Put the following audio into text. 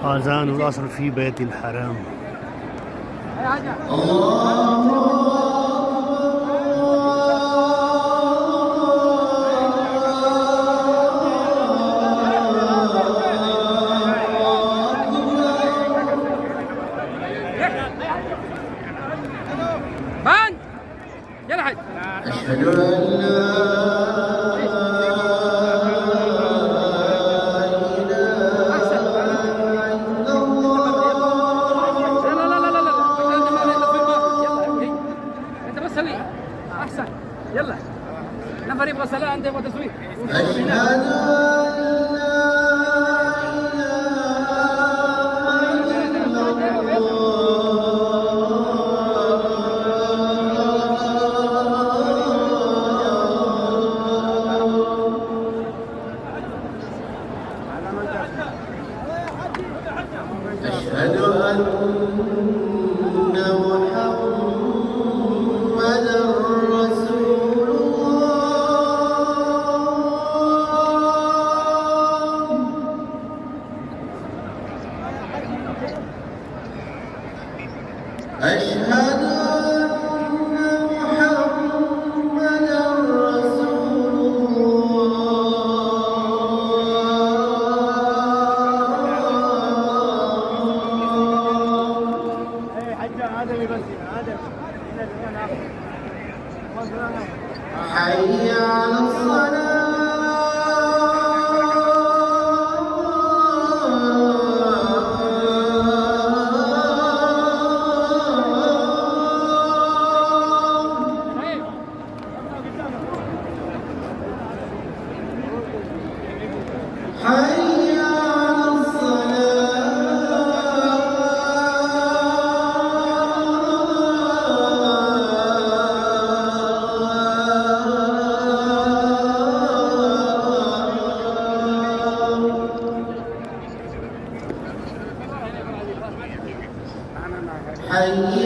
آذان العصر في بيت الحرام. مان يلا حي. أشهد أن لا احسن يلا نفر يبغى صلاه انت يبغى تصوير. أشهد أن أشهد أن محمدًا رسول الله. أشهد أن محمدًا رسول حي على الصلاة. حي على الصلاة. حي